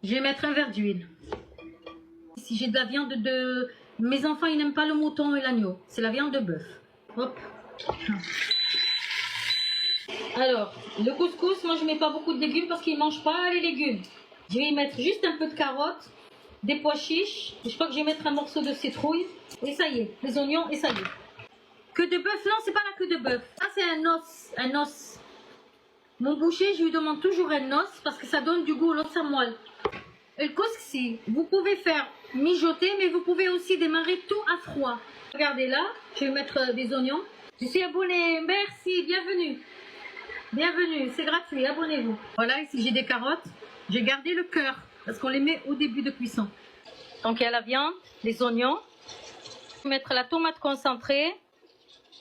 Je vais mettre un verre d'huile. Si j'ai de la viande de... Mes enfants, ils n'aiment pas le mouton et l'agneau. C'est la viande de bœuf. Hop. Alors, le couscous, moi je mets pas beaucoup de légumes parce qu'ils ne mangent pas les légumes. Je vais y mettre juste un peu de carottes, des pois chiches. Je crois que je vais mettre un morceau de citrouille. Et ça y est, les oignons et ça y est. Queue de bœuf, non, c'est pas la queue de bœuf. Ça, c'est un os. Mon boucher, je lui demande toujours un os parce que ça donne du goût, l'os à moelle. Et le couscous, vous pouvez faire mijoter, mais vous pouvez aussi démarrer tout à froid. Regardez là, je vais mettre des oignons. Je suis abonnée, merci, bienvenue. Bienvenue, c'est gratuit, abonnez-vous. Voilà, ici j'ai des carottes. J'ai gardé le cœur parce qu'on les met au début de cuisson. Donc il y a la viande, les oignons. Je vais mettre la tomate concentrée.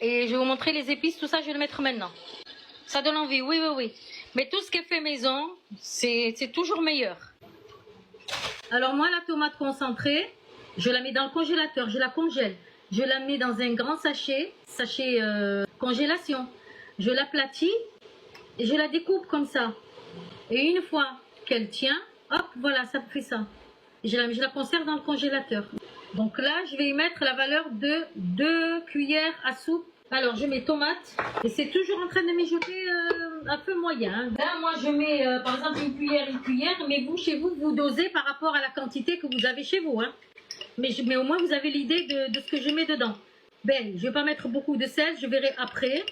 Et je vais vous montrer les épices, tout ça je vais le mettre maintenant. Ça donne envie, oui, oui, oui. Mais tout ce qui est fait maison, c'est toujours meilleur. Alors moi, la tomate concentrée, je la mets dans le congélateur, je la congèle. Je la mets dans un grand sachet congélation. Je l'aplatis et je la découpe comme ça. Et une fois qu'elle tient, hop, voilà, ça fait ça. Et je la conserve dans le congélateur. Donc là, je vais y mettre la valeur de 2 cuillères à soupe. Alors, je mets tomate. Et c'est toujours en train de mijoter un peu moyen. Là, moi, je mets, par exemple, une cuillère. Mais vous, chez vous, vous dosez par rapport à la quantité que vous avez chez vous. Hein. Mais au moins, vous avez l'idée de ce que je mets dedans. Ben, je ne vais pas mettre beaucoup de sel. Je verrai après.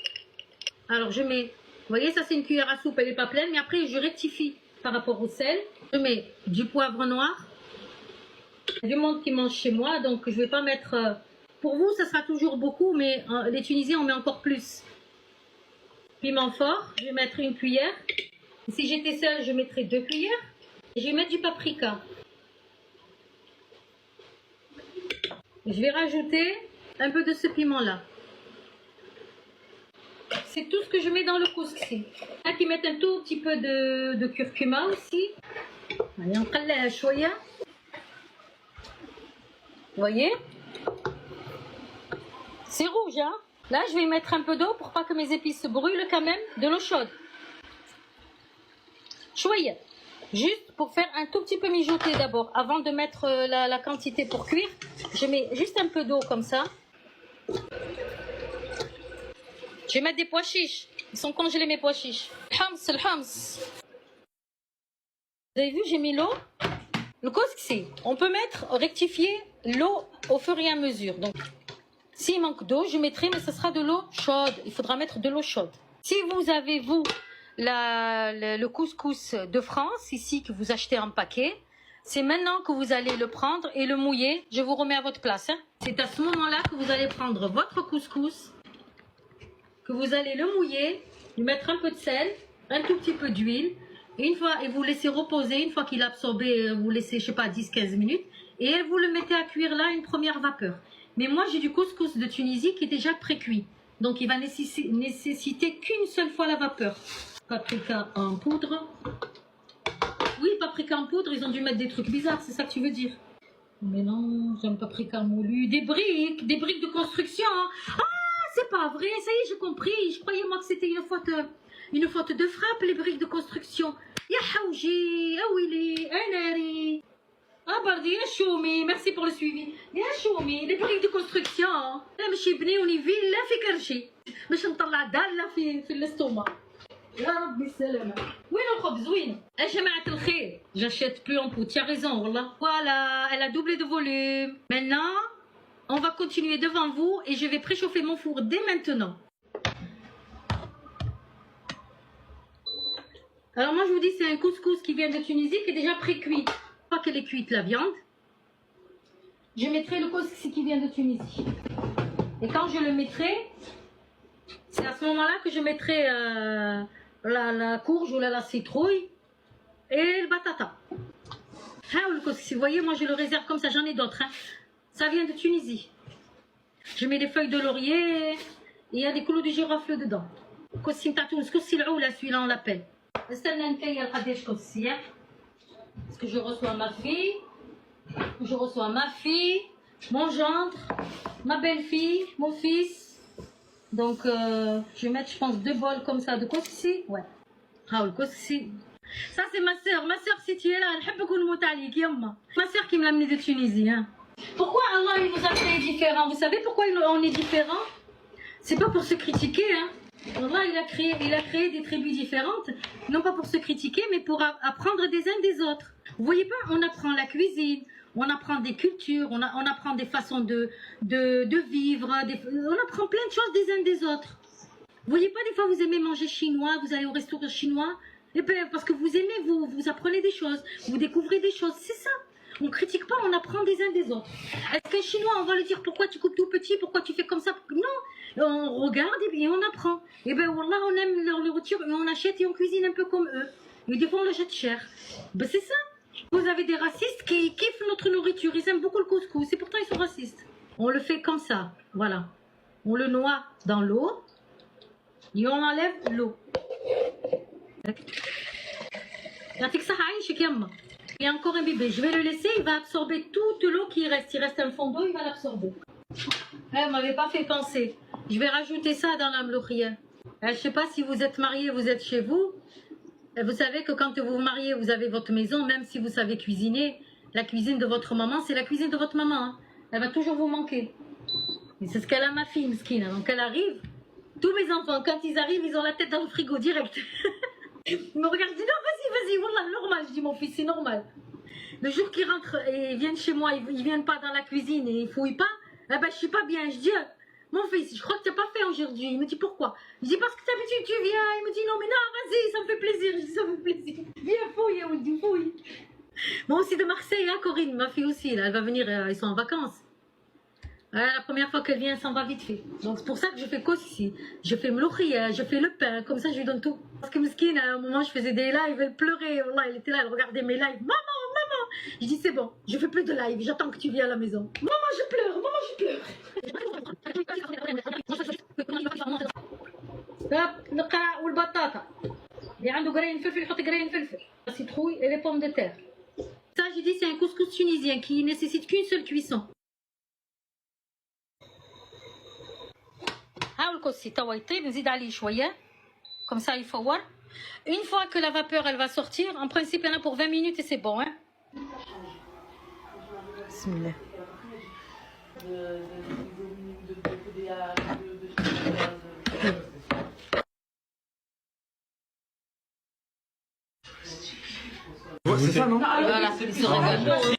Alors, je mets... Vous voyez, ça, c'est une cuillère à soupe. Elle n'est pas pleine. Mais après, je rectifie par rapport au sel. Je mets du poivre noir. Il y a du monde qui mange chez moi, donc je ne vais pas mettre... Pour vous, ça sera toujours beaucoup, mais les Tunisiens, on met encore plus. Piment fort, je vais mettre une cuillère. Si j'étais seule, je mettrais 2 cuillères. Et je vais mettre du paprika. Je vais rajouter un peu de ce piment-là. C'est tout ce que je mets dans le couscous. Il y en a qui mettent un tout petit peu de curcuma aussi. Allez, on prend la choya. Vous voyez? C'est rouge, hein? Là, je vais y mettre un peu d'eau pour pas que mes épices se brûlent quand même. De l'eau chaude. Choya. Juste pour faire un tout petit peu mijoter d'abord. Avant de mettre la quantité pour cuire, je mets juste un peu d'eau comme ça. Je vais mettre des pois chiches. Ils sont congelés, mes pois chiches. Le hams. Vous avez vu, j'ai mis l'eau. Le couscous, on peut rectifier l'eau au fur et à mesure. Donc, s'il manque d'eau, je mettrai, mais ce sera de l'eau chaude. Il faudra mettre de l'eau chaude. Si vous avez, vous, le couscous de France, ici, que vous achetez en paquet, c'est maintenant que vous allez le prendre et le mouiller. Je vous remets à votre place. Hein. C'est à ce moment-là que vous allez prendre votre couscous, que vous allez le mouiller, lui mettre un peu de sel, un tout petit peu d'huile. Et vous laissez reposer, une fois qu'il a absorbé, vous laissez, je sais pas, 10-15 minutes. Et vous le mettez à cuire là, une première vapeur. Mais moi, j'ai du couscous de Tunisie qui est déjà pré-cuit. Donc, il va nécessiter qu'une seule fois la vapeur. Paprika en poudre. Oui, paprika en poudre, ils ont dû mettre des trucs bizarres, c'est ça que tu veux dire? Mais non, j'aime paprika moulu. Des briques de construction. Ah, c'est pas vrai, ça y est, j'ai compris. Je croyais moi que c'était une faute de frappe, les briques de construction. Ya Hawji, Awili, Anari. Ah, Bardi, ya Choumi, merci pour le suivi. Ya Choumi, les briques de construction. Là, ماشي بنيوني فيلا في كرشي. باش نطلع دالة في الاستومك. يا ربي السلامة. وين الخبز وين؟ يا جماعة الخير. J'achète plus en poudre. Tu as raison, wallah. Voilà, elle a doublé de volume. Maintenant, on va continuer devant vous et je vais préchauffer mon four dès maintenant. Alors moi je vous dis c'est un couscous qui vient de Tunisie qui est déjà pré-cuit. Pas qu'elle est cuite la viande. Je mettrai le couscous qui vient de Tunisie. Et quand je le mettrai, c'est à ce moment-là que je mettrai la courge ou la citrouille et le batata. Ah, le couscous, vous voyez, moi je le réserve comme ça, j'en ai d'autres. Hein. Ça vient de Tunisie. Je mets des feuilles de laurier et il y a des clous de girofle dedans. Couscous mtatoun, couscous là, celui-là on l'appelle. Parce que je reçois ma fille, mon gendre, ma belle-fille, mon fils. Donc je vais mettre, je pense, 2 bols comme ça de couscous. Ouais. Ah, le couscous. Ça c'est ma soeur. Ma soeur, si tu es là, elle aime beaucoup le motalik, yamma. Ma soeur qui me l'a amené de Tunisie. Hein. Pourquoi Allah il nous a créés différents? Vous savez pourquoi on est différents? C'est pas pour se critiquer. Hein. Allah il a créé des tribus différentes, non pas pour se critiquer, mais pour apprendre des uns des autres. Vous voyez pas, on apprend la cuisine, on apprend des cultures, on apprend des façons de vivre, on apprend plein de choses des uns des autres. Vous voyez pas, des fois vous aimez manger chinois, vous allez au restaurant chinois, et bien parce que vous aimez, vous apprenez des choses, vous découvrez des choses, c'est ça. On critique pas, on apprend des uns des autres. Est-ce qu'un chinois, on va lui dire pourquoi tu coupes tout petit, pourquoi tu fais comme ça? Non, on regarde et on apprend. Et bien wallah, on aime leur nourriture et on achète et on cuisine un peu comme eux. Et des fois on l'achète cher. Ben c'est ça. Vous avez des racistes qui kiffent notre nourriture, ils aiment beaucoup le couscous et pourtant ils sont racistes. On le fait comme ça, voilà. On le noie dans l'eau et on enlève l'eau. Il y a encore un bébé, je vais le laisser, il va absorber toute l'eau qui reste. Il reste un fond d'eau, il va l'absorber. Elle ne m'avait pas fait penser. Je vais rajouter ça dans la mloukhia. Je ne sais pas si vous êtes mariés, vous êtes chez vous. Vous savez que quand vous vous mariez, vous avez votre maison, même si vous savez cuisiner. La cuisine de votre maman, c'est la cuisine de votre maman. Hein. Elle va toujours vous manquer. Et c'est ce qu'elle a, ma fille, Mskina. Donc elle arrive. Tous mes enfants, quand ils arrivent, ils ont la tête dans le frigo direct. Ils me regardent, ils disent non, vas-y, wallah, normal. Je dis mon fils, c'est normal. Le jour qu'ils rentrent et ils viennent chez moi, ils viennent pas dans la cuisine et ils fouillent pas, eh ben je suis pas bien. Je dis, mon fils, je crois que tu n'as pas fait aujourd'hui. Il me dit pourquoi? Je dis parce que d'habitude tu viens. Il me dit non, mais non, vas-y, ça me fait plaisir. Je dis ça me fait plaisir. Viens, fouille, on dit fouille. Moi aussi de Marseille, hein, Corinne, ma fille aussi, là, elle va venir, ils sont en vacances. La première fois qu'elle vient, elle s'en va vite fait. Donc c'est pour ça que je fais ici. Je fais mloukhia, je fais le pain, comme ça je lui donne tout. Parce que Mskine, à un moment, je faisais des lives, elle pleurait. Wallah, elle était là, elle regardait mes lives. Maman, maman. Je dis c'est bon, je fais plus de live, j'attends que tu viennes à la maison. Maman, je pleure, maman, je pleure. القرع والبطاطا اللي عنده قرين فلفل يحط قرين فلفل citrouille et les pommes de terre. Ça j'ai dit c'est un couscous tunisien qui nécessite qu'une seule cuisson. ها الكوسي توا يطيب نزيد عليه شويه comme ça il faut voir. Une fois que la vapeur elle va sortir, en principe il y en a pour 20 minutes et c'est bon hein. Bismillah. C'est ça, non? Voilà, ils se régalent.